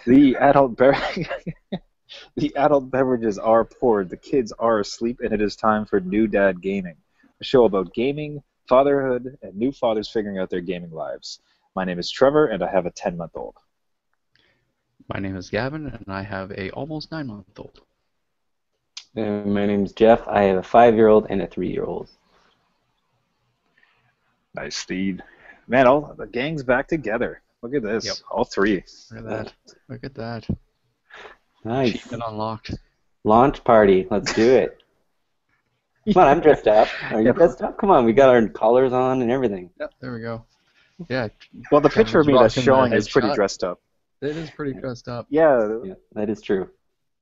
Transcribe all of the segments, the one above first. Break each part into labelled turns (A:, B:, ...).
A: The adult the adult beverages are poured, the kids are asleep, and it is time for New Dad Gaming, a show about gaming, fatherhood, and new fathers figuring out their gaming lives. My name is Trevor, and I have a 10-month-old.
B: My name is Gavin, and I have a almost 9-month-old.
C: My name's Jeff. I have a 5-year-old and a 3-year-old.
A: Nice, Steve. Man, all the gang's back together. Look at this.
B: Yep.
A: All three.
B: Look at that. Look at that.
C: Nice.
B: Achievement unlocked.
C: Launch party. Let's do it. Come on, I'm dressed up. Are you dressed up? Come on, we got our collars on and everything.
B: Yep, there we go. Yeah.
A: Well, the picture of me that's
B: Gavin's
A: showing
B: rocking the
A: is pretty
B: headshot.
A: dressed up.
B: It is pretty dressed up.
A: Yeah.
C: Yeah, that is true.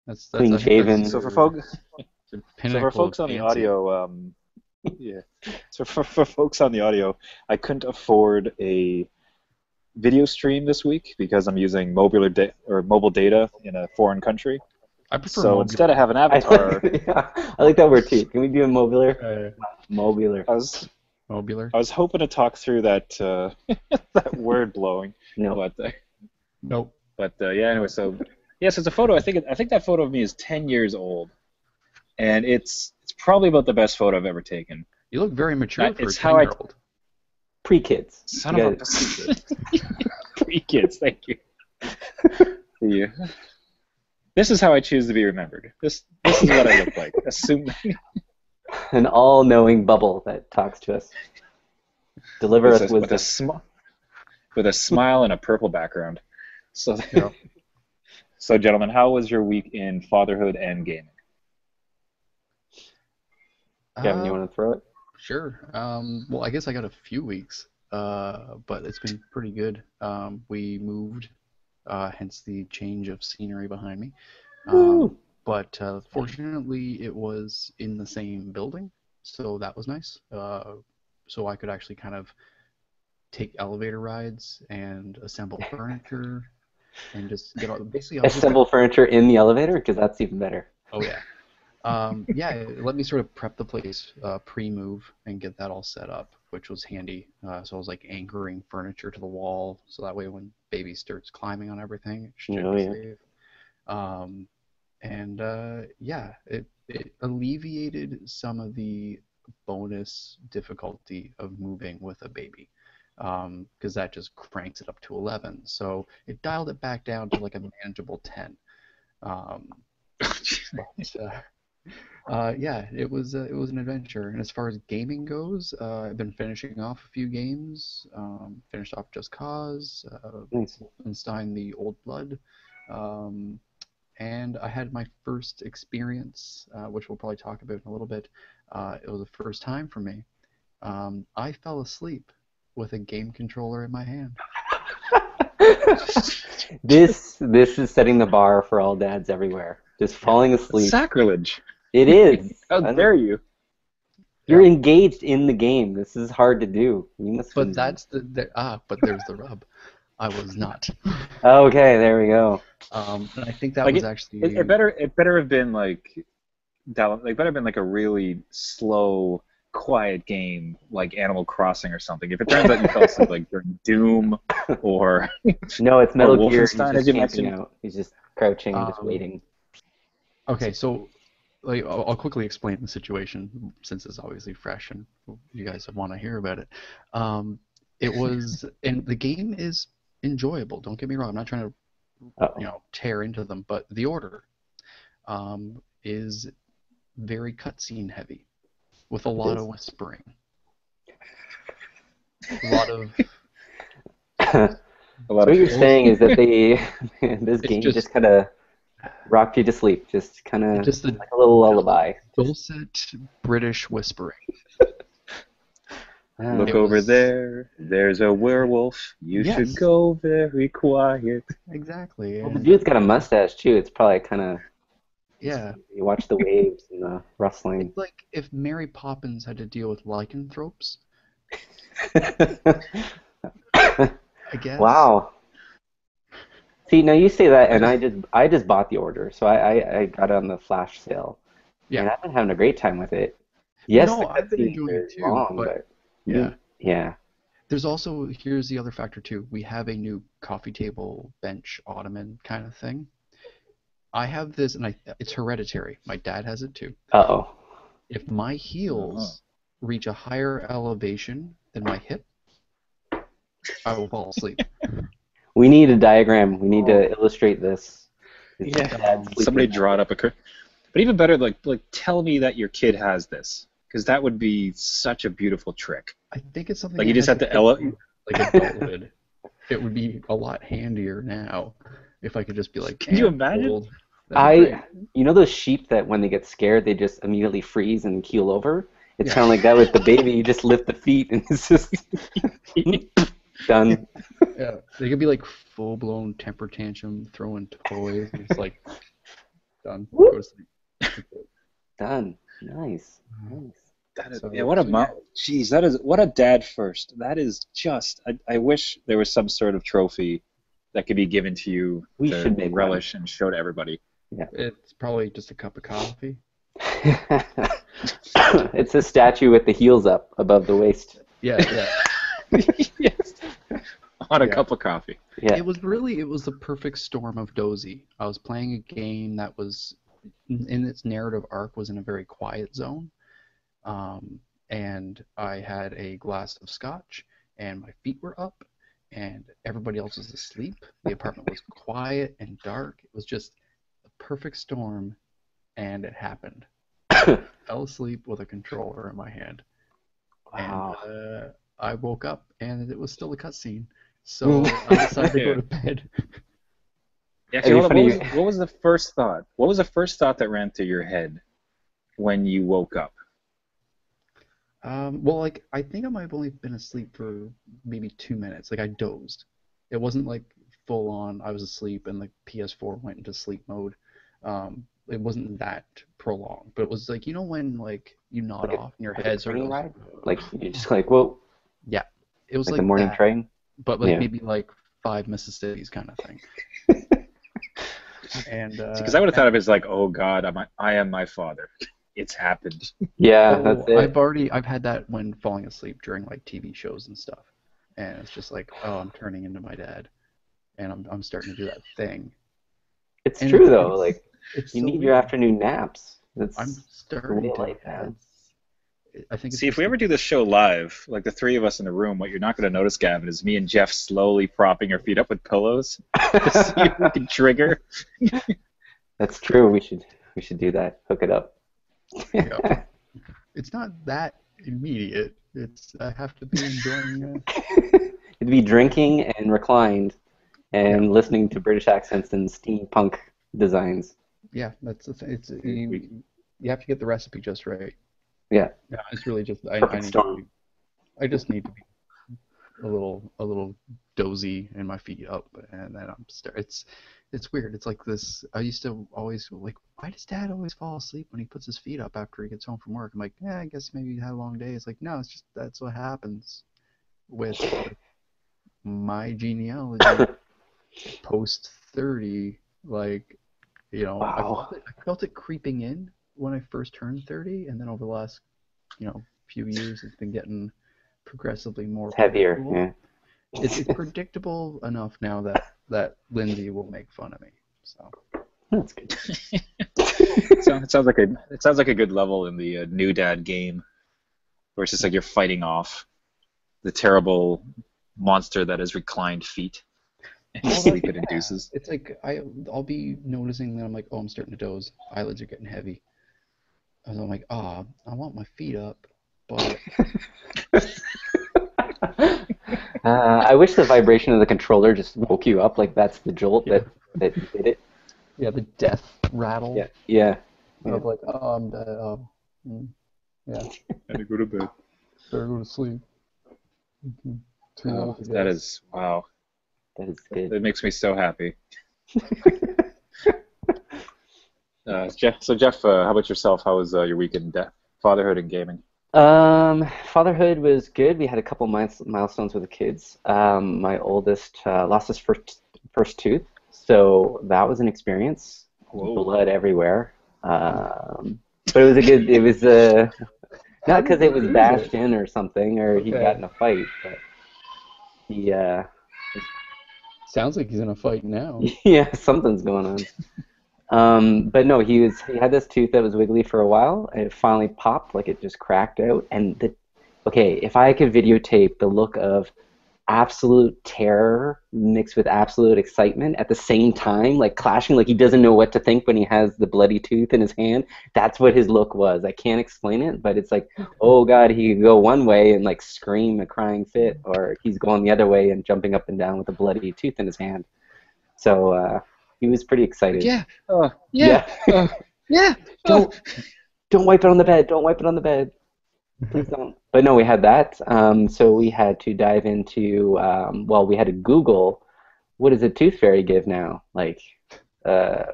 B: That's
C: Clean
B: I think
C: shaven.
B: that's
A: So for folks,
B: the
A: so
B: pinnacle
A: for folks
B: of
A: on the
B: fancy.
A: audio, yeah. So for folks on the audio, I couldn't afford a video stream this week because I'm using mobile data in a foreign country.
B: I prefer
A: So
B: Mobular.
A: instead of having
C: I
A: Avatar,
C: I like that word too. Can we do a mobular? Mobular.
A: I was
B: Mobular.
A: hoping to talk through that that word blowing.
C: No.
B: Nope.
A: But yeah, anyway, so yes, it's a photo. I think that photo of me is 10 years old, and it's probably about the best photo I've ever taken.
B: You look very mature for a
A: It's how I-
B: 10-year-old.
C: Pre-kids.
A: Son
C: You
A: of a
C: gotta-
A: three kids, thank you. Yeah. This is how I choose to be remembered. This is what I look like. Assume
C: An all-knowing bubble that talks to us. Deliver us
A: with
C: wisdom.
A: with a smile and a purple background. So,
B: Yeah.
A: so gentlemen, how was your week in fatherhood and gaming?
C: Gavin, you want to throw it?
B: Sure. Well, I guess I got a few weeks, but it's been pretty good. We moved, hence the change of scenery behind me.
C: Woo!
B: But fortunately, it was in the same building, so that was nice. So I could actually kind of take elevator rides and assemble furniture and just get all. Basically, I was just
C: Assemble furniture in the elevator? Because that's even better.
B: Oh yeah. Yeah, let me sort of prep the place pre-move and get that all set up, which was handy. So I was like anchoring furniture to the wall, so that way when baby starts climbing on everything, it should
C: Oh,
B: be
C: yeah.
B: safe. Yeah, it alleviated some of the bonus difficulty of moving with a baby, because that just cranks it up to 11. So it dialed it back down to like a manageable 10. Yeah, it was an adventure. And as far as gaming goes, I've been finishing off a few games. Finished off Just Cause,
C: Nice.
B: Wolfenstein: The Old Blood, and I had my first experience, which we'll probably talk about in a little bit. It was the first time for me. I fell asleep with a game controller in my hand.
C: This is setting the bar for all dads everywhere. Just falling asleep.
A: Sacrilege!
C: It is.
A: How dare you?
C: You're engaged in the game. This is hard to do. You must.
B: But that's but there's the rub. I was not.
C: Okay, there we go.
B: And I think that
A: Like
B: was actually.
A: It better have been like better have been like a really slow, quiet game like Animal Crossing or something. If it turns out you fell asleep like during Doom or
C: No, it's Metal Gear. He's
A: Wolfenstein,
C: just
A: as you
C: camping
A: mentioned.
C: out. He's just crouching and just waiting.
B: Okay, so like I'll quickly explain the situation since it's obviously fresh and you guys want to hear about it. It was, and the game is enjoyable. Don't get me wrong. I'm not trying
C: Uh-oh.
B: to tear into them, but the order is very cutscene heavy with a lot of whispering. A lot of.
A: a
C: So
A: lot
C: what
A: of
C: you're saying is that this
B: It's
C: game
B: just-
C: just kind of rocked you to sleep, just kind of
B: Just the
C: like a little lullaby.
B: dulcet British whispering.
A: look
B: It
A: over
B: was-
A: there. There's a werewolf. You
B: Yes.
A: should go very quiet.
B: Exactly.
C: Well, the
B: and-
C: dude's got a mustache too. It's probably kind of.
B: yeah.
C: You watch the waves and the rustling.
B: It's like if Mary Poppins had to deal with lycanthropes, I guess.
C: Wow. See, now you say that, and I just bought the order, so I got it on the flash sale.
B: Yeah.
C: And I've been having a great time with it. Yes,
B: No,
C: the
B: I've been
C: cutscenes
B: enjoying
C: are
B: it too,
C: long,
B: but
C: but
B: yeah.
C: yeah.
B: There's also, here's the other factor too. We have a new coffee table, bench, ottoman kind of thing. I have this, and it's hereditary. My dad has it too.
C: Uh-oh.
B: If my heels reach a higher elevation than my hip, I will fall asleep.
C: We need a diagram. We need to illustrate this.
A: Yeah, somebody draw it up. But even better, like tell me that your kid has this, because that would be such a beautiful trick.
B: I think it's something
A: like you just have to
B: like adulthood. It would be a lot handier now if I could just be like,
A: can you imagine?
C: You know those sheep that when they get scared they just immediately freeze and keel over? It's kind of like that with the baby. You just lift the feet and it's just done.
B: Yeah, they could be like full-blown temper tantrum, throwing toys. And it's like done. Go to sleep.
C: Done. Nice.
A: That is, what a jeez, that is what a dad first. That is just. I wish there was some sort of trophy that could be given to you.
C: We should make
A: relish and show to everybody.
B: Yeah, it's probably just a cup of coffee.
C: It's a statue with the heels up above the waist.
B: Yeah.
A: Yes. On a cup of coffee.
C: Yeah.
B: It was the perfect storm of dozy. I was playing a game that was in its narrative arc was in a very quiet zone. And I had a glass of scotch and my feet were up and everybody else was asleep. The apartment was quiet and dark. It was just a perfect storm, and it happened. I fell asleep with a controller in my hand.
C: Wow.
B: And I woke up and it was still a cutscene. So I decided to go to bed.
A: Actually, what was the first thought? What was the first thought that ran through your head when you woke up?
B: Well, like, I think I might have only been asleep for maybe 2 minutes. Like, I dozed. It wasn't like full on. I was asleep and the PS4 went into sleep mode. It wasn't that prolonged, but it was like, you know, when like you nod off and your head sort of
C: ride? Like you're just like, whoa.
B: Yeah, it was
C: like the morning train.
B: But like maybe like 5 Mississippis kind of thing. And
A: because I would have thought of it as like, oh God, I am my father. It's happened.
C: Yeah, that's it.
B: I've had that when falling asleep during like TV shows and stuff, and it's just like, oh, I'm turning into my dad, and I'm starting to do that thing.
C: It's true though, like you
B: so
C: need your afternoon naps.
B: I'm starting to
C: like that.
B: I think.
A: See, if we ever do this show live, like the three of us in the room, what you're not going to notice, Gavin, is me and Jeff slowly propping our feet up with pillows to see if we can trigger.
C: That's true. We should do that. Hook it up.
B: Yeah. It's not that immediate. I have to be enjoying.
C: It'd be drinking and reclined, and listening to British accents and steampunk designs.
B: Yeah, that's the thing. You have to get the recipe just right.
C: Yeah.
B: Yeah, it's really just I just need to be a little dozy and my feet up, and then it's weird. It's like this. I used to always like, why does Dad always fall asleep when he puts his feet up after he gets home from work? I'm like, yeah, I guess maybe he had a long day. It's like, no, it's just that's what happens with my genealogy post 30. Like, you know,
C: wow.
B: I felt it creeping in when I first turned 30, and then over the last, few years, it's been getting progressively more
C: heavier. Yeah.
B: It's predictable enough now that Lindsay will make fun of me. So
C: that's good.
A: It sounds like a good level in the new dad game, where it's just like you're fighting off the terrible monster that is reclined feet and sleep it induces.
B: It's like I'll be noticing that I'm like, oh, I'm starting to doze. Eyelids are getting heavy. And I'm like, I want my feet up, but.
C: I wish the vibration of the controller just woke you up. Like that's the jolt that did it.
B: Yeah, the death rattle.
C: Yeah.
B: Of like, I'm dead. Yeah.
A: Had to go to bed.
B: Better go to sleep.
A: That is wow.
C: That is good.
A: That makes me so happy. Jeff, how about yourself? How was your weekend, fatherhood and gaming?
C: Fatherhood was good. We had a couple milestones with the kids. My oldest lost his first tooth, so that was an experience.
A: Whoa.
C: Blood everywhere. But it was it was not because it was bashed in or something, or he got in a fight, but He
B: Sounds like he's in a fight now.
C: yeah, something's going on. But no, he had this tooth that was wiggly for a while, and it finally popped, like it just cracked out. And okay, if I could videotape the look of absolute terror mixed with absolute excitement at the same time, like clashing, like he doesn't know what to think when he has the bloody tooth in his hand. That's what his look was. I can't explain it, but it's like, oh God, he could go one way and like scream a crying fit, or he's going the other way and jumping up and down with a bloody tooth in his hand. So he was pretty
B: Like,
C: excited.
B: yeah,
C: Yeah.
B: yeah.
C: Don't wipe it on the bed. Don't wipe it on the bed. Please don't. But no, we had that. So we had to dive into, well, we had to Google, what does a tooth fairy give now? Like,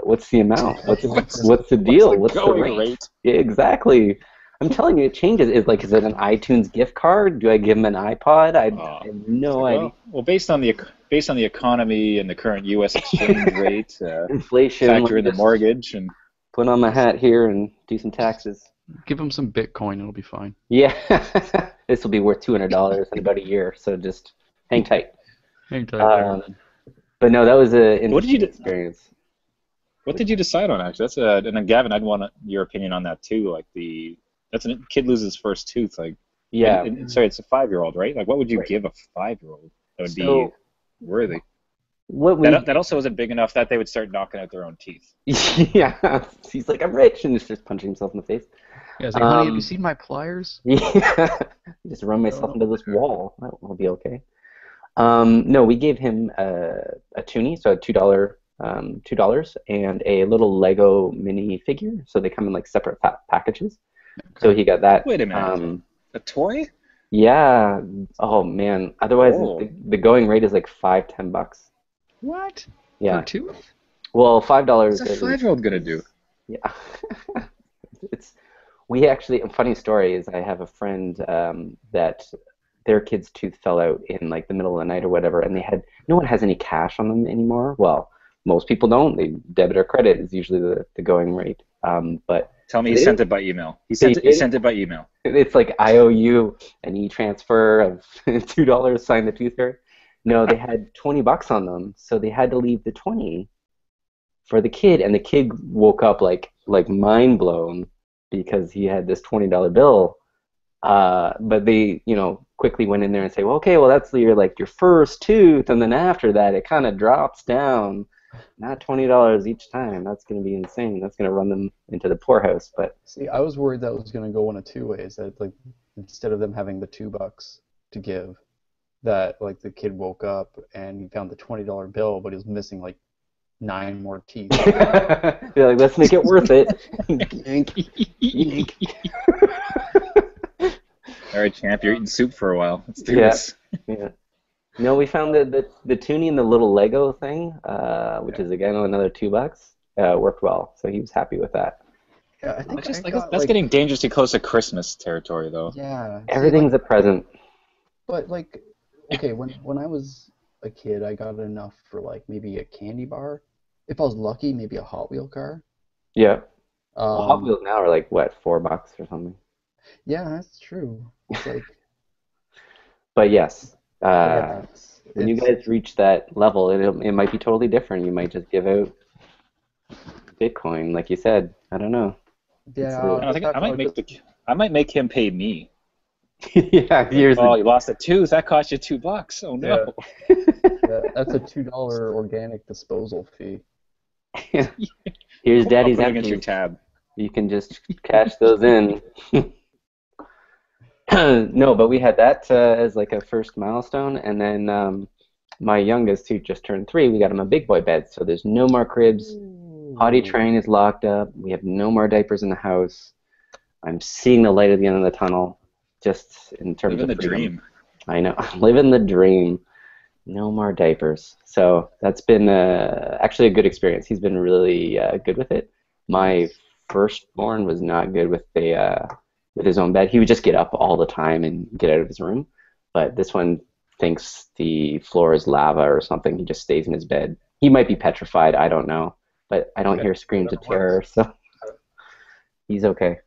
C: what's the amount? What's the deal? What's the
A: going
C: rate? Yeah, exactly. I'm telling you, it changes. Is it an iTunes gift card? Do I give him an iPod? I have no idea.
A: Well, based on the economy and the current U.S. exchange rate,
C: Inflation.
A: factor in the mortgage, and
C: put on my hat here and do some taxes.
B: Give him some Bitcoin, it'll be fine.
C: Yeah, this will be worth $200 in about a year, so just hang tight.
B: Hang tight there.
C: But no, that was an interesting experience.
A: What did you decide on, actually? And then Gavin, I'd want your opinion on that too. Like that's a kid loses his first tooth. Like,
C: yeah.
A: Sorry, it's a 5-year-old, right? Like, what would you give a 5-year-old that would be worthy? That also wasn't big enough that they would start knocking out their own teeth.
C: Yeah, he's like, I'm rich, and he starts punching himself in the face.
B: Yeah, it's like, honey, have you seen my pliers?
C: Yeah, just run myself into this wall. I'll be okay. No, we gave him a toonie, so $2, $2, and a little Lego mini figure. So they come in like separate packages. Okay. So he got that.
A: Wait a minute. A toy?
C: Yeah. Oh man. Otherwise, the going rate is like $5-10.
B: What?
C: Yeah.
B: For a tooth?
C: Well, $5.
A: What's a 5-year-old gonna do?
C: Yeah. We actually, a funny story is I have a friend that their kid's tooth fell out in like the middle of the night or whatever, and no one has any cash on them anymore. Well, most people don't. They debit or credit is usually the going rate. But
A: tell me he sent it by email. He sent it by email.
C: It's like IOU an e-transfer of $2, sign the tooth fairy. No, they had $20 on them, so they had to leave the 20 for the kid, and the kid woke up like mind blown because he had this $20 bill. But they, quickly went in there and say, well, okay, well that's your first tooth, and then after that it kind of drops down. Not $20 each time. That's going to be insane. That's going to run them into the poorhouse. But
B: see, I was worried that was going to go one of two ways. That like instead of them having the $2 to give, that like the kid woke up and he found the $20 bill, but he was missing like 9 more teeth.
C: You're like, let's make it worth it. Yank, yank.
A: All right, champ, you're eating soup for a while. Let's do this.
C: Yeah. No, we found the toonie and the little Lego thing, which is again another $2, worked well. So he was happy with that.
B: Yeah, I think
A: that's getting dangerously close to Christmas territory, though.
B: Yeah.
C: Everything's a present.
B: But like, okay, when I was a kid, I got enough for like maybe a candy bar. If I was lucky, maybe a Hot Wheel car.
C: Yeah. Well, Hot Wheels now are like what, $4 or something.
B: Yeah, that's true. It's like.
C: But yes. When you guys reach that level, it might be totally different. You might just give out Bitcoin, like you said. I don't know.
B: Yeah,
A: I think I might make him pay me.
C: Yeah,
A: you lost a tooth. That cost you $2. Oh no.
B: Yeah, that's a $2 organic disposal fee.
C: Here's Daddy's
A: empties. Your tab.
C: You can just cash those in. No, but we had that as like a first milestone, and then my youngest, who just turned 3, we got him a big boy bed, so there's no more cribs. Potty train is locked up. We have no more diapers in the house. I'm seeing the light at the end of the tunnel, just in terms of
A: living the dream.
C: I know, living the dream. No more diapers. So that's been actually a good experience. He's been really good with it. My firstborn was not good with with his own bed. He would just get up all the time and get out of his room. But this one thinks the floor is lava or something. He just stays in his bed. He might be petrified. I don't know. But I don't hear screams of terror, so he's okay.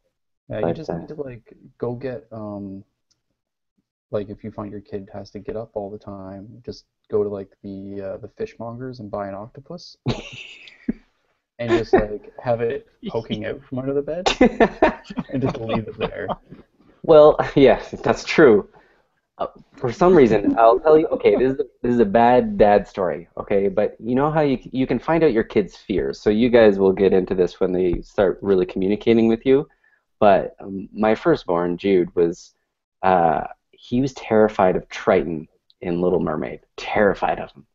B: Yeah, you just need to like go get Like if you find your kid has to get up all the time, just go to like the fishmongers and buy an octopus and just like have it poking out from under the bed and just leave it there.
C: Well, yes, that's true. For some reason, I'll tell you. Okay, this is a bad dad story. Okay, but you know how you can find out your kids' fears. So you guys will get into this when they start really communicating with you. But my firstborn, Jude, he was terrified of Triton in Little Mermaid. Terrified of him,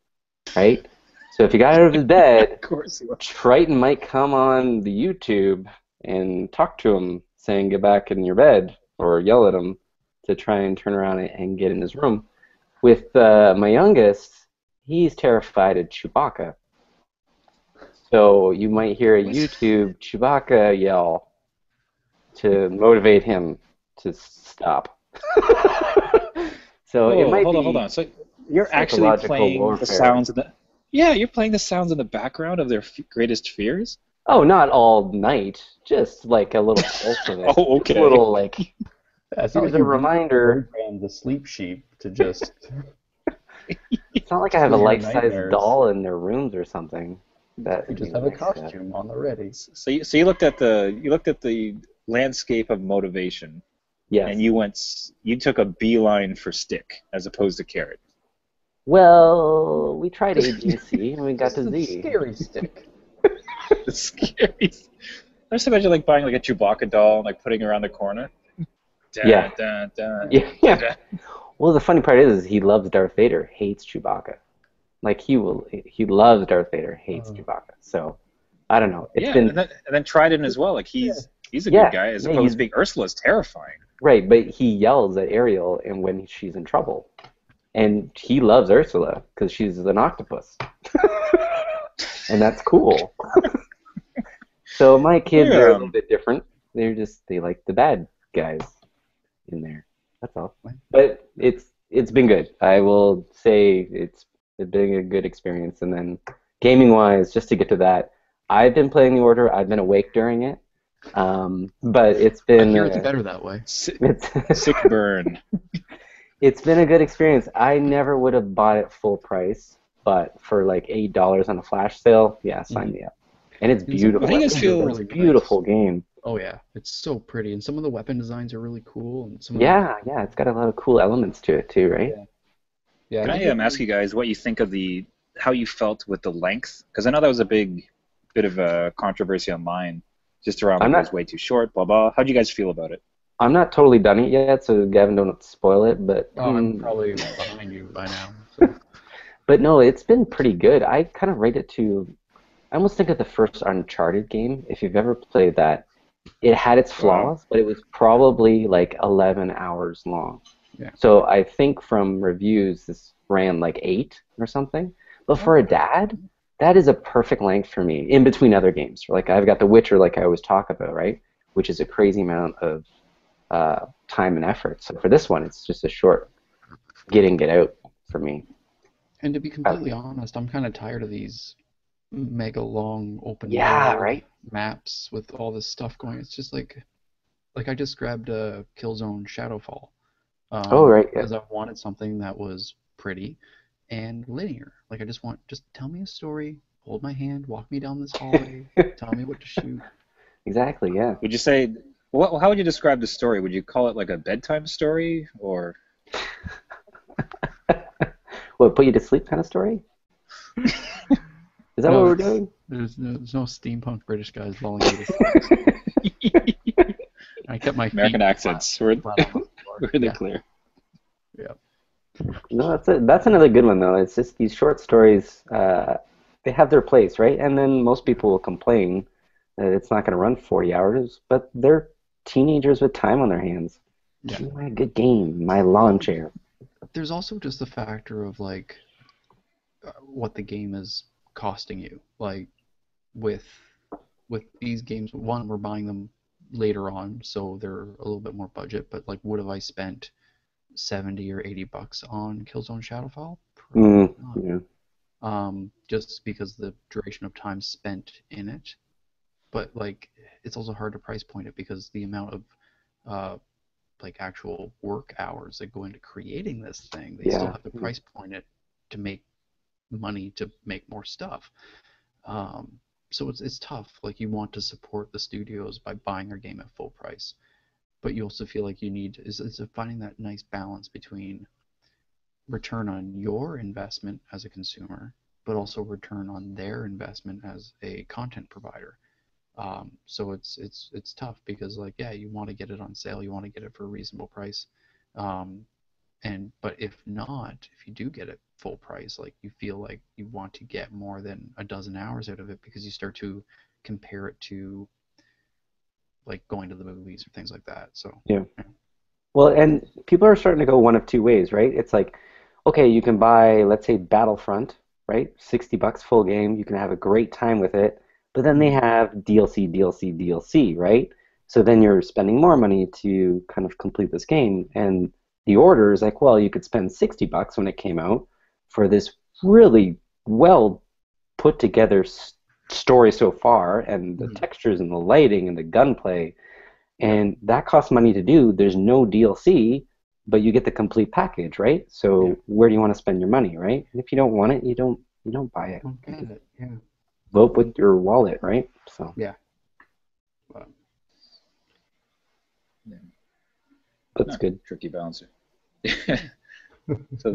C: right? So if he got out of his bed,
A: Of course he was.
C: Triton might come on the YouTube and talk to him, saying, "Get back in your bed," or yell at him to try and turn around and get in his room. With my youngest, he's terrified of Chewbacca. So you might hear a YouTube Chewbacca yell to motivate him to stop. So it
A: Oh,
C: might
A: hold
C: be
A: on. So you're actually
C: psychological
A: playing
C: warfare.
A: the sounds in the. Yeah, you're playing the sounds in the background of their greatest fears.
C: Oh, not all night, just like a little pulse of it.
A: Oh,
C: Just
A: okay.
C: a little like.
B: It's
C: Here's a reminder.
B: program the sleep sheep to just.
C: It's not like I have a
B: Your
C: life-size
B: nightmares.
C: doll in their rooms or something. That
B: You
C: would
B: just
C: be
B: have a
C: nice,
B: costume on the ready.
A: So you looked at the landscape of motivation,
C: Yes.
A: and you took a beeline for stick as opposed to carrot.
C: Well, we tried A, B, and C, and we got to
B: It's a
C: Z.
B: scary stick.
A: The scary. I just imagine like buying like a Chewbacca doll and like putting her around the corner.
C: Yeah.
A: Dun, dun,
C: Yeah.
A: dun.
C: Well, the funny part is he loves Darth Vader, hates Chewbacca. Like he loves Darth Vader, hates Chewbacca. So I don't know. It's
A: Yeah,
C: been
A: and then Triton as well. Like he's a
C: Yeah,
A: good guy as
C: yeah,
A: opposed
C: he's-
A: to being Ursula's terrifying.
C: right, but he yells at Ariel and when she's in trouble, and he loves Ursula because she's an octopus, and that's cool. So my kids are a little bit different. They like the bad guys in there. That's all. But it's been good. I will say it's been a good experience. And then gaming wise, just to get to that, I've been playing the Order. I've been awake during it. But it's
B: I
C: been
B: hear it's better that way.
A: Sick burn.
C: it's been a good experience. I never would have bought it full price, but for like $8 on a flash sale, yeah, sign me up. And it's beautiful.
A: How do you guys feel-
C: It's a beautiful game.
B: Oh yeah, it's so pretty, and some of the weapon designs are really cool, and some.
C: Yeah, it's got a lot of cool elements to it too, right?
B: Yeah.
A: Can I ask you guys what you think of how you felt with the length? Because I know that was a big bit of a controversy online, just around like it was way too short, blah blah. How do you guys feel about it?
C: I'm not totally done it yet, so Gavin, don't spoil it. But
B: I'm probably behind you by now. So.
C: But no, it's been pretty good. I kind of rate it to. I almost think of the first Uncharted game. If you've ever played that, it had its flaws, but it was probably like 11 hours long.
B: Yeah.
C: So I think from reviews, this ran like 8 or something. But for a dad, that is a perfect length for me, in between other games. Like I've got The Witcher, like I always talk about, right? Which is a crazy amount of time and effort. So for this one, it's just a short get in, get out for me.
B: And to be completely honest, I'm kind of tired of these mega long open
C: Yeah,
B: world
C: right?
B: maps with all this stuff going. It's just like I just grabbed a KillZone Shadowfall.
C: Right. Yeah.
B: Because I wanted something that was pretty and linear. Like I just tell me a story, hold my hand, walk me down this hallway, tell me what to shoot.
C: Exactly, yeah.
A: Would you say, how would you describe the story? Would you call it like a bedtime story, or?
C: What, put you to sleep kind of story? Is that what we're doing?
B: There's no steampunk British guys lulling me to sleep. I kept my
A: American
B: feet
A: accents.
B: flat on the floor.
A: Really clear.
B: Yeah.
C: No, that's another good one though. It's just these short stories. They have their place, right? And then most people will complain that it's not going to run 40 hours, but they're teenagers with time on their hands.
B: Yeah.
C: Give me a good game, my lawn chair.
B: There's also just the factor of like what the game is costing you. Like with these games, one, we're buying them later on, so they're a little bit more budget. But like, would have I spent $70 or $80 on Killzone Shadowfall? Probably not.
C: Yeah.
B: Just because the duration of time spent in it. But like, it's also hard to price point it because the amount of like actual work hours that go into creating this thing. They still
C: Yeah.
B: have to price point it to make money to make more stuff. So it's tough. Like, you want to support the studios by buying their game at full price, but you also feel like you need is finding that nice balance between return on your investment as a consumer, but also return on their investment as a content provider. So it's tough because, like, yeah, you want to get it on sale, you want to get it for a reasonable price, um, but if not, if you do get it full price, like, you feel like you want to get more than a dozen hours out of it because you start to compare it to, like, going to the movies or things like that. So
C: Yeah. Well, and people are starting to go one of two ways, right? It's like, okay, you can buy, let's say, Battlefront, right? $60 full game. You can have a great time with it. But then they have DLC, DLC, DLC, right? So then you're spending more money to kind of complete this game. And the order is like, well, you could spend $60 when it came out for this really well put together story so far, and the textures and the lighting and the gunplay. And that costs money to do. There's no DLC, but you get the complete package, right? So where do you want to spend your money, right? And if you don't want it, you don't buy it.
B: don't get it. Yeah.
C: Vote with your wallet, right? So
B: Yeah. But,
C: that's good.
A: Tricky balancer. So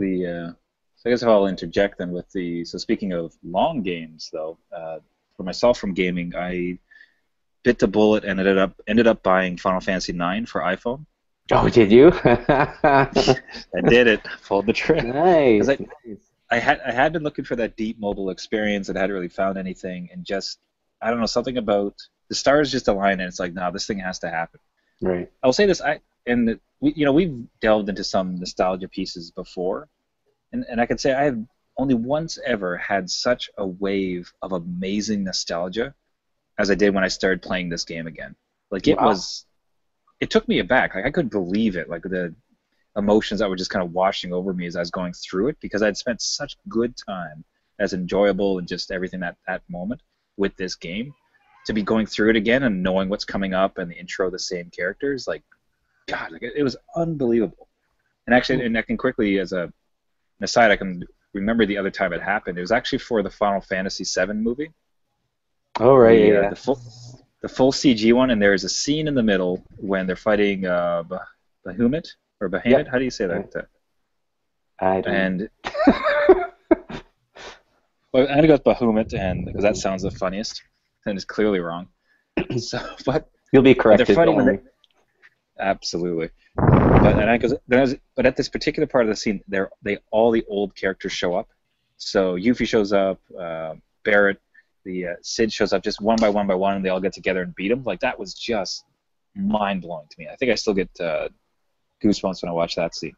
A: I guess I'll interject then with so speaking of long games though, for myself from gaming, I bit the bullet and ended up buying Final Fantasy IX for iPhone.
C: Oh, did you?
A: I did it. Pulled the trigger.
C: Nice.
A: I had been looking for that deep mobile experience and hadn't really found anything, and just, I don't know, something about the stars just aligned, and it's like, nah, this thing has to happen.
C: Right.
A: I'll say this, we've delved into some nostalgia pieces before, and I could say I have only once ever had such a wave of amazing nostalgia as I did when I started playing this game again. Like, it took me aback. Like, I couldn't believe it. Like, the emotions that were just kind of washing over me as I was going through it, because I'd spent such good time, as enjoyable and just everything that moment with this game, to be going through it again and knowing what's coming up and the intro, the same characters, like, God, like, it was unbelievable. And actually, and I can quickly, as an aside, I can remember the other time it happened. It was actually for the Final Fantasy VII movie.
C: Oh, right, yeah.
A: The full CG one, and there's a scene in the middle when they're fighting Bahamut, or Bahamut,
C: Yep.
A: how do you say that?
C: I don't
A: And well, I'm gonna go with Bahamut, and because that sounds the funniest, and it's clearly wrong. So, but
C: You'll be
A: they're
C: corrected,
A: fighting
C: don't worry.
A: absolutely. But at this particular part of the scene, all the old characters show up. So Yuffie shows up, Barrett, the Sid shows up, just one by one, and they all get together and beat him. Like, that was just mind-blowing to me. I think I still get goosebumps when I watch that scene.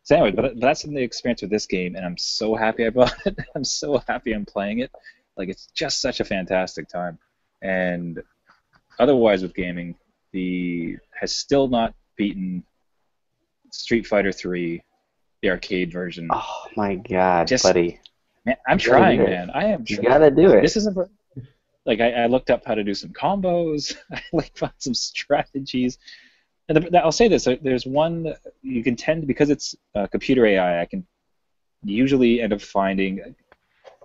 A: So anyway, but that's the experience with this game, and I'm so happy I bought it. I'm so happy I'm playing it. Like, it's just such a fantastic time. And otherwise with gaming, has still not beaten Street Fighter 3, the arcade version.
C: Oh, my God, buddy.
A: Man, I'm trying, man. I am trying.
C: You gotta do it.
A: This isn't like I looked up how to do some combos. I found some strategies. And I'll say this: there's one you can tend, because it's computer AI. I can usually end up finding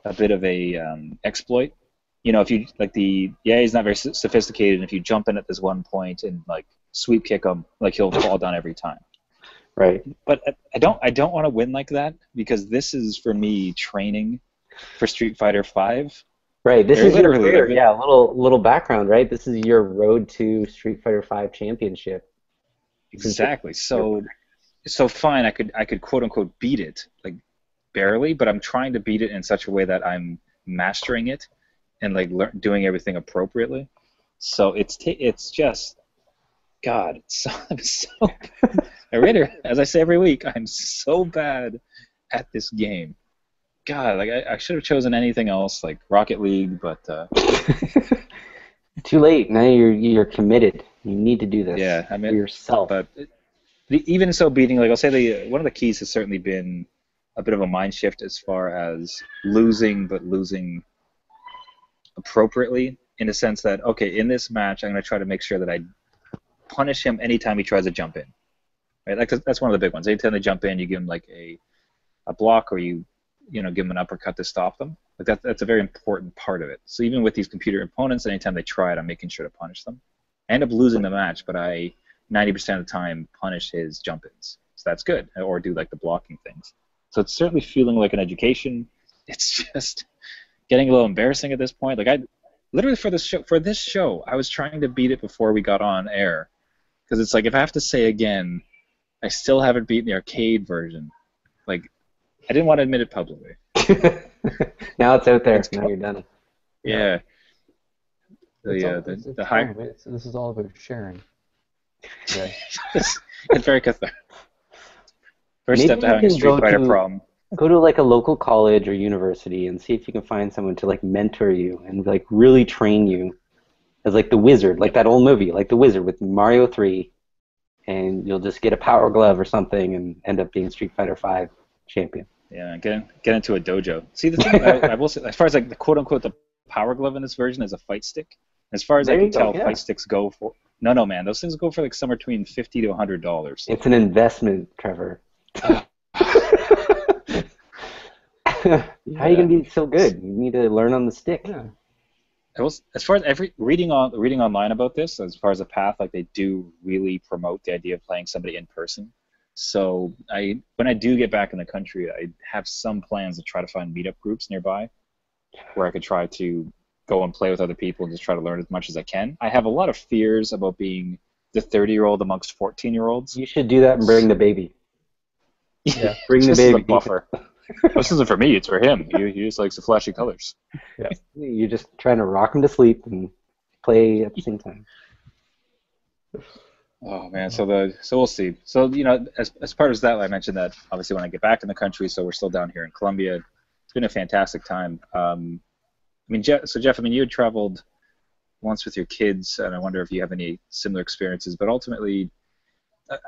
A: a bit of a exploit. You know, if you like the AI is not very sophisticated, and if you jump in at this one point and like sweep kick him, like, he'll fall down every time.
C: Right.
A: But I don't want to win like that, because this is, for me, training for Street Fighter V.
C: Right. This is
A: literally
C: a little background, right? This is your road to Street Fighter V championship.
A: Exactly. So fine, I could quote unquote beat it, like, barely, but I'm trying to beat it in such a way that I'm mastering it and, like, doing everything appropriately. So it's just, God, I'm so bad. As I say every week, I'm so bad at this game. God, like, I should have chosen anything else, like Rocket League, but
C: too late. Now you're committed. You need to do this.
A: Yeah, I mean,
C: for yourself.
A: But even so, beating, like, I'll say one of the keys has certainly been a bit of a mind shift as far as losing, but losing appropriately, in the sense that, okay, in this match, I'm going to try to make sure that I punish him anytime he tries to jump in. right? Like that's one of the big ones. Anytime they jump in, you give them like a block, or you know, give them an uppercut to stop them. Like that's a very important part of it. So even with these computer opponents, anytime they try it, I'm making sure to punish them. I end up losing the match, but I 90% of the time punish his jump-ins. So that's good, or do like the blocking things. So it's certainly feeling like an education. It's just getting a little embarrassing at this point. Like I literally for this show, I was trying to beat it before we got on air, because it's like if I have to say again, I still haven't beaten the arcade version. Like I didn't want to admit it publicly.
C: Now it's out there. Now you're done.
A: Yeah.
B: It's
A: The high.
B: This is all about sharing. Okay.
A: It's very cathartic. First
C: Maybe
A: step to
C: you
A: having a
C: can
A: Street Fighter problem.
C: Go to like a local college or university and see if you can find someone to like mentor you and like really train you as like the wizard, like that old movie, like the wizard with Mario 3, and you'll just get a power glove or something and end up being Street Fighter 5 champion.
A: Yeah, get into a dojo. See, the thing I will say, as far as like the quote unquote the power glove in this version is a fight stick. As far as I can tell, fight sticks go for no man, those things go for like somewhere between $50 to $100.
C: It's an investment, Trevor. How are you gonna be so good? You need to learn on the stick.
B: Yeah.
A: As far as reading online about this, as far as a path, like they do really promote the idea of playing somebody in person. So when I do get back in the country, I have some plans to try to find meetup groups nearby where I could try to go and play with other people and just try to learn as much as I can. I have a lot of fears about being the 30-year-old amongst 14-year-olds.
C: You should do that and bring the baby.
A: Yeah,
C: bring the
A: this
C: baby.
A: Is a buffer. This isn't for me, it's for him. He just likes the flashy colors.
B: Yeah.
C: You're just trying to rock him to sleep and play at the same time.
A: Oh man, so we'll see. So as part of that, I mentioned that obviously when I get back in the country, so we're still down here in Colombia. It's been a fantastic time. Jeff, you had traveled once with your kids, and I wonder if you have any similar experiences. But ultimately,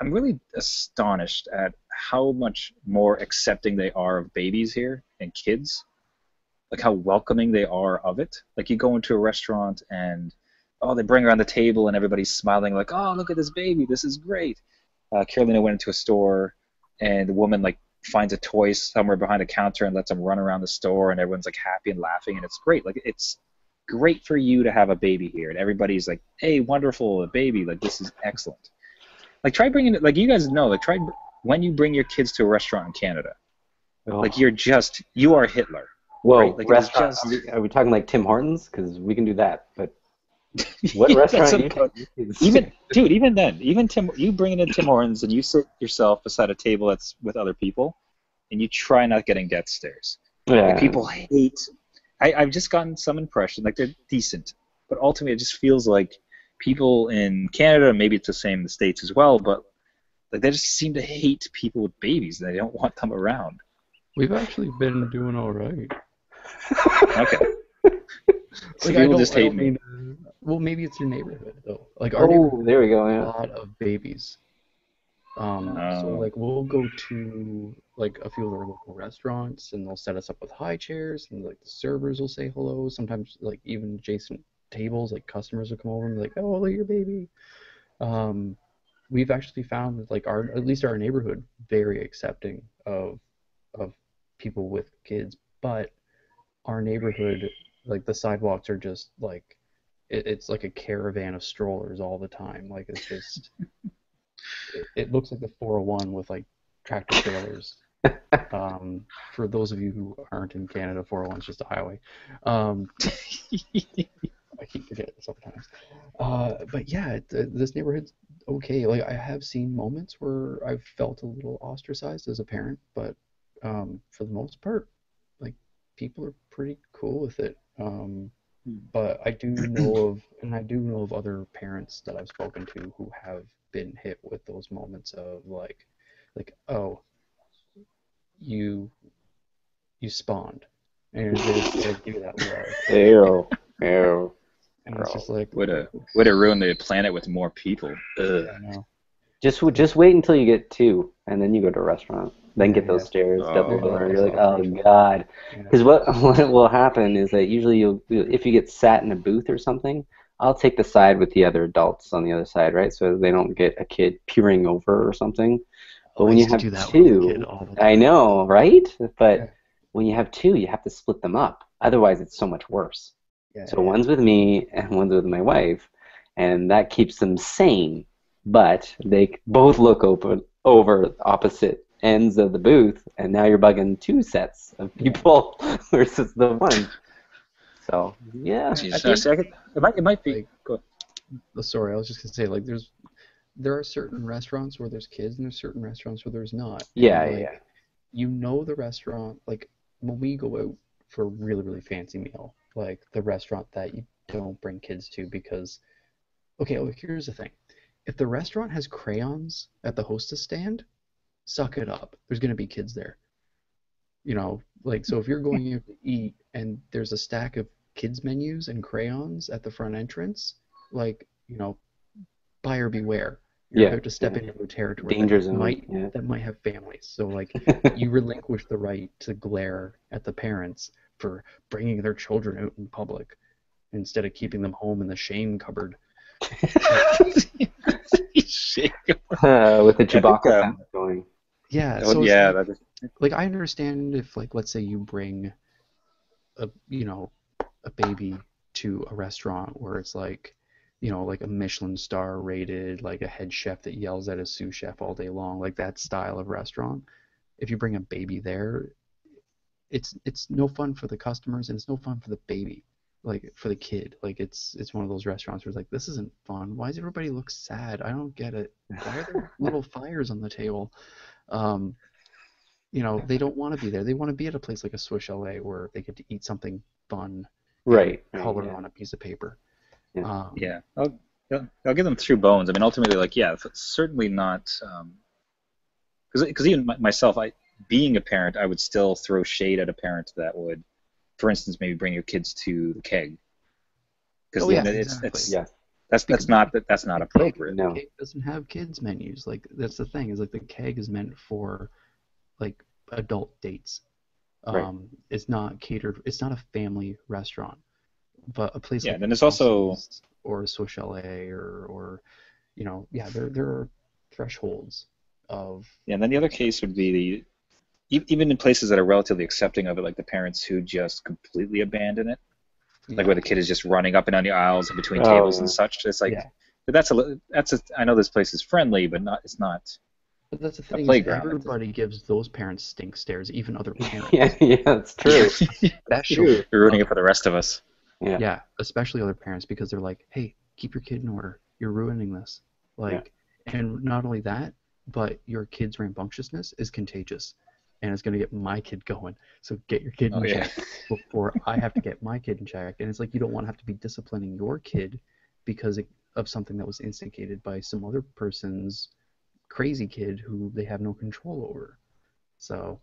A: I'm really astonished at how much more accepting they are of babies here and kids, like how welcoming they are of it. Like you go into a restaurant and they bring her on the table and everybody's smiling like, oh, look at this baby, this is great. Carolina went into a store and the woman like finds a toy somewhere behind the counter and lets them run around the store and everyone's like happy and laughing and it's great. Like it's great for you to have a baby here and everybody's like, hey, wonderful, a baby, like this is excellent. Like try bringing it, like you guys know, like try when you bring your kids to a restaurant in Canada, like you are Hitler.
C: Whoa,
A: right? Like
C: restaurant? Are we talking like Tim Hortons? Because we can do that, but what restaurant?
A: Even then, you bring in Tim Hortons and you sit yourself beside a table that's with other people, and you try not getting death stares.
C: Yeah.
A: Like, people hate. I've just gotten some impression, like they're decent, but ultimately it just feels like people in Canada, maybe it's the same in the States as well, but like they just seem to hate people with babies and they don't want them around.
B: We've actually been doing all right.
A: Okay. So
B: Like,
A: people just hate me.
B: Well, maybe it's your neighborhood though. Like our neighborhood,
C: there we go. Yeah.
B: a lot of babies. So like we'll go to like a few of our local restaurants and they'll set us up with high chairs and like the servers will say hello. Sometimes like even adjacent tables, like customers will come over and be like, oh, look at your baby. We've actually found that like at least our neighborhood very accepting of people with kids, but our neighborhood, like the sidewalks are just like it's like a caravan of strollers all the time. Like it's just it looks like the 401 with like tractor trailers. For those of you who aren't in Canada, 401 is just a highway. I keep forgetting sometimes. But yeah, this neighborhood's okay. Like I have seen moments where I've felt a little ostracized as a parent, but for the most part, like people are pretty cool with it. But I do know of other parents that I've spoken to who have been hit with those moments of like oh, you spawned, and they give you that love.
C: Ew.
B: And it's just like
A: Way to ruin the planet with more people. Ugh.
B: I know.
C: Just wait until you get 2, and then you go to a restaurant. Then get those stairs, double door. You're like, oh god. Because what will happen is that usually if you get sat in a booth or something, I'll take the side with the other adults on the other side, right? So they don't get a kid peering over or something. But
B: I
C: when you
B: used to
C: have
B: do that when I was a kid
C: two,
B: all the
C: I
B: time.
C: know, right? But
B: Yeah.
C: when you have two, you have to split them up. Otherwise, it's so much worse.
B: Yeah,
C: So
B: yeah.
C: one's with me and one's with my wife, and that keeps them sane. But they both look over opposite ends of the booth, and now you're bugging two sets of people versus the one. So yeah,
A: Jeez,
B: I think
A: see, it might be.
B: like
A: Go
B: sorry, I was just gonna say like there are certain restaurants where there's kids and there's certain restaurants where there's not. And
C: yeah, yeah, yeah.
B: like you know the restaurant like when we go out for a really, really fancy meal, like the restaurant that you don't bring kids to because okay, well, here's the thing. If the restaurant has crayons at the hostess stand, suck it up. There's gonna be kids there. You know, like so if you're going out to eat and there's a stack of kids menus and crayons at the front entrance, like, you know, buyer beware. You're
C: Yeah,
B: about to step
C: yeah.
B: into a territory
C: Danger zone. Yeah.
B: that might have families. So like you relinquish the right to glare at the parents for bringing their children out in public instead of keeping them home in the shame cupboard.
A: Shit.
C: With the
A: I think,
C: Chewbacca sound going.
B: Yeah,
A: well,
B: so it's
A: yeah, that is,
B: like I understand if like let's say you bring a you know a baby to a restaurant where it's like you know like a Michelin star rated like a head chef that yells at a sous chef all day long like that style of restaurant. If you bring a baby there, it's no fun for the customers and it's no fun for the baby. Like for the kid, like it's one of those restaurants where it's like this isn't fun. Why does everybody look sad? I don't get it. Why are there little fires on the table? Um, you know, they don't want to be there. They want to be at a place like a Swiss Chalet where they get to eat something fun and
C: Right, right,
B: color
C: yeah.
B: on a piece of paper.
C: Yeah.
A: yeah. I'll give them true bones. I mean, ultimately, like, yeah, it's certainly not. Because even myself, being a parent, I would still throw shade at a parent that would, for instance, maybe bring your kids to the keg. Because
B: Oh yeah,
A: it's
B: exactly.
C: Yeah.
A: that's not
B: The keg,
A: appropriate.
C: No.
B: the keg doesn't have kids menus. Like that's the thing is like the keg is meant for like adult dates.
C: Right.
B: It's not catered. It's not a family restaurant, but a place
A: Yeah.
B: like
A: Then there's also
B: or a Swiss Chalet or you know yeah there are thresholds of
A: yeah. And then the other case would be even in places that are relatively accepting of it, like the parents who just completely abandon it, like where the kid is just running up and down the aisles and between
C: Oh,
A: tables
C: yeah.
A: and such. It's like,
B: yeah.
A: but that's a. I know this place is friendly, but it's not
B: But that's the
A: a
B: thing is
A: playground.
B: everybody gives those parents stink stares, even other parents.
C: Yeah, yeah, that's true.
B: Especially
A: You're ruining it for the rest of us.
C: Yeah.
B: yeah, especially other parents because they're like, hey, keep your kid in order. You're ruining this. Like, and not only that, but your kid's rambunctiousness is contagious, and it's gonna get my kid going. So get your kid in check before I have to get my kid in check. And it's like you don't want to have to be disciplining your kid because of something that was instigated by some other person's crazy kid who they have no control over. So,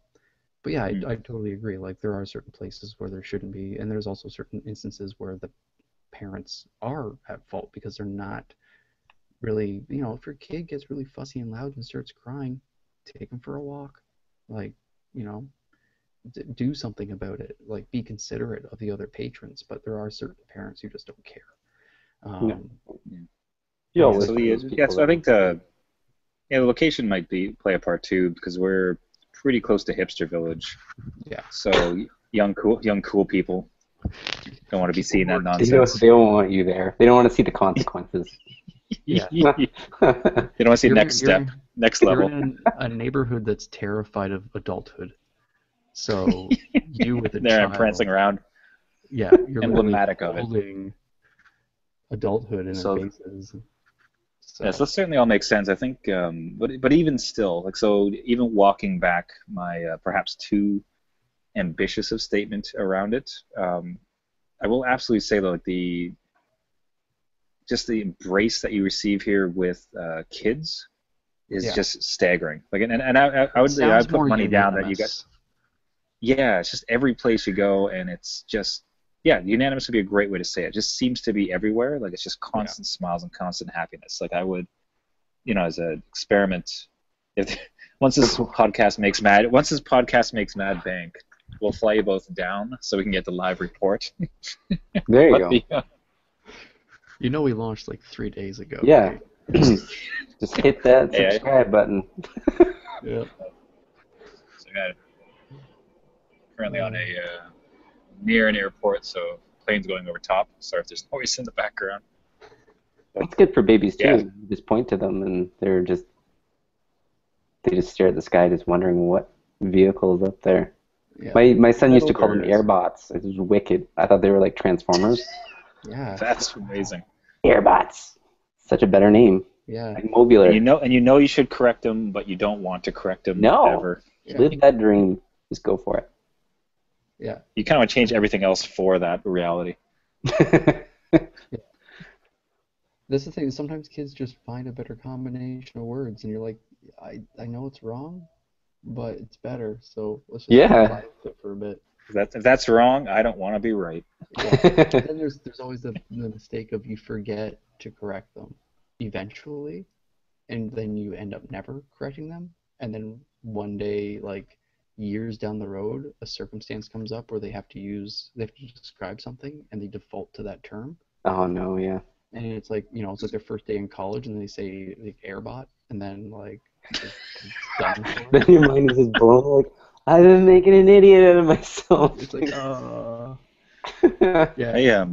B: but yeah, I totally agree. Like there are certain places where there shouldn't be, and there's also certain instances where the parents are at fault because they're not really, you know, if your kid gets really fussy and loud and starts crying, take them for a walk. Like, you know, do something about it. Like be considerate of the other patrons, but there are certain parents who just don't care.
C: No.
A: Yeah,
C: always
A: so
C: find those people
A: I
C: that
A: think the location might play a part too because we're pretty close to hipster village.
B: Yeah.
A: So young cool people don't want to be seeing that
C: they
A: nonsense.
C: don't want you there. They don't want to see the consequences.
B: Yeah.
A: They don't want to see next step, next level.
B: You're in a neighborhood that's terrified of adulthood. So you with a
A: They're
B: child,
A: prancing around.
B: yeah, you're
A: Emblematic of it.
B: holding adulthood in their faces. So,
A: Yes, that certainly all makes sense. I think, but even still, like so, even walking back my perhaps too ambitious of statement around it, I will absolutely say though, like the embrace that you receive here with kids is just staggering. Like, and I would say I'd put money down that you got. Yeah, it's just every place you go, and it's just unanimous would be a great way to say it. It just seems to be everywhere. Like it's just constant smiles and constant happiness. Like I would, as an experiment, if once this podcast makes mad bank, we'll fly you both down so we can get the live report.
C: There you go.
B: You know we launched like 3 days ago,
C: Yeah.
B: right?
C: Just hit that
A: Hey,
C: subscribe button.
B: Yeah.
A: So I got currently on a near an airport, so planes going over top. Sorry if there's noise in the background.
C: That's good for babies too.
A: Yeah.
C: You just point to them and they just stare at the sky, just wondering what vehicle is up there.
B: Yeah.
C: My son used to call them
A: Metal
C: airbots. It was wicked. I thought they were like Transformers.
B: Yeah.
A: That's amazing.
C: Airbots. Such a better name.
B: Yeah.
C: Like Mobular.
A: And you know you should correct them, but you don't want to correct them
C: No.
A: ever.
B: Yeah.
C: Live that dream. Just go for it.
B: Yeah.
A: You kind of want to change everything else for that reality.
B: That's the thing. Sometimes kids just find a better combination of words, and you're like, I know it's wrong, but it's better. So let's just
C: Yeah.
B: play with it for a bit.
A: If that's wrong, I don't want to be right.
B: Yeah. But then there's always the mistake of you forget to correct them eventually, and then you end up never correcting them, and then one day, like years down the road, a circumstance comes up where they have to describe something, and they default to that term.
C: Oh no, yeah.
B: And it's like, it's like their first day in college, and they say like airbot, and then like it's done for
C: Then
B: it.
C: your mind is just blown. Like, I've been making an idiot out of myself.
B: It's like, yeah,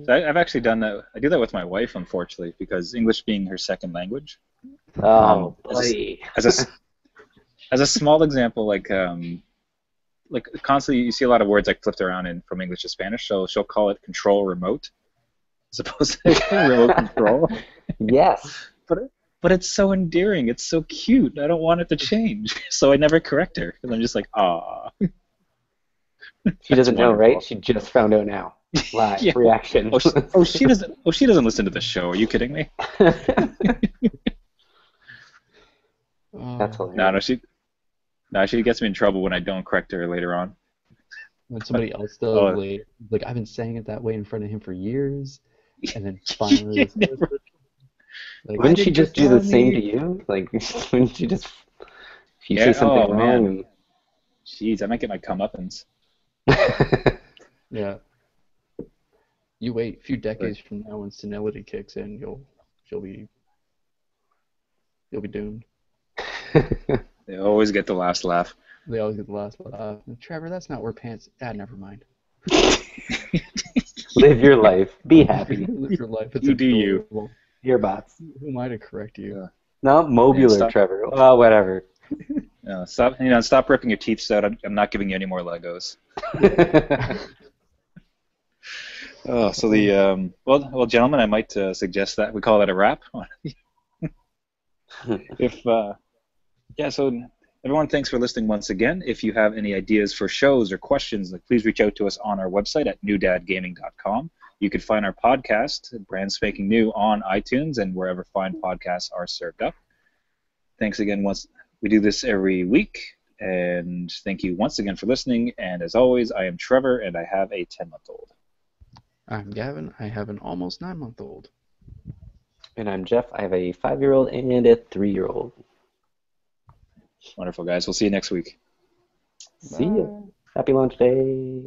A: I've actually done that. I do that with my wife, unfortunately, because English being her second language.
C: Oh, buddy.
A: As a small example, like constantly you see a lot of words like flipped around from English to Spanish. So she'll call it control remote, as opposed to remote control.
C: Yes.
A: But it's so endearing. It's so cute. I don't want it to change. So I never correct her because I'm just like, ah.
C: She doesn't know,
A: wonderful.
C: right? She just found out now. Live
A: Yeah.
C: reaction.
A: She doesn't. Oh, she doesn't listen to the show. Are you kidding me?
C: That's hilarious.
A: She gets me in trouble when I don't correct her later on.
B: when somebody else does, like I've been saying it that way in front of him for years, and then finally, like,
C: wouldn't she just do the same to you? Like, wouldn't she just, if you say something wrong?
A: Man. Jeez, I might get my comeuppance.
B: Yeah. You wait a few decades from now when senility kicks in, you'll be doomed.
A: They always get the last laugh.
B: They always get the last laugh. Trevor, that's not where pants. Never mind.
C: Live your life. Be happy.
B: Live your life. It's
A: You do you.
B: adorable.
C: Earbots.
B: Who am I to correct you?
A: Yeah.
C: No, Mobular,
A: stop.
C: Trevor. Well, whatever.
A: Stop ripping your teeth out. I'm not giving you any more Legos. Oh, so well, gentlemen, I might suggest that we call that a wrap. So everyone, thanks for listening once again. If you have any ideas for shows or questions, please reach out to us on our website at newdadgaming.com. You can find our podcast, brand spanking new, on iTunes and wherever fine podcasts are served up. Thanks again. We do this every week, and thank you once again for listening. And as always, I am Trevor, and I have a 10-month-old.
B: I'm Gavin. I have an almost 9-month-old.
C: And I'm Jeff. I have a 5-year-old and a 3-year-old.
A: Wonderful, guys. We'll see you next week.
C: See ya. Happy launch day.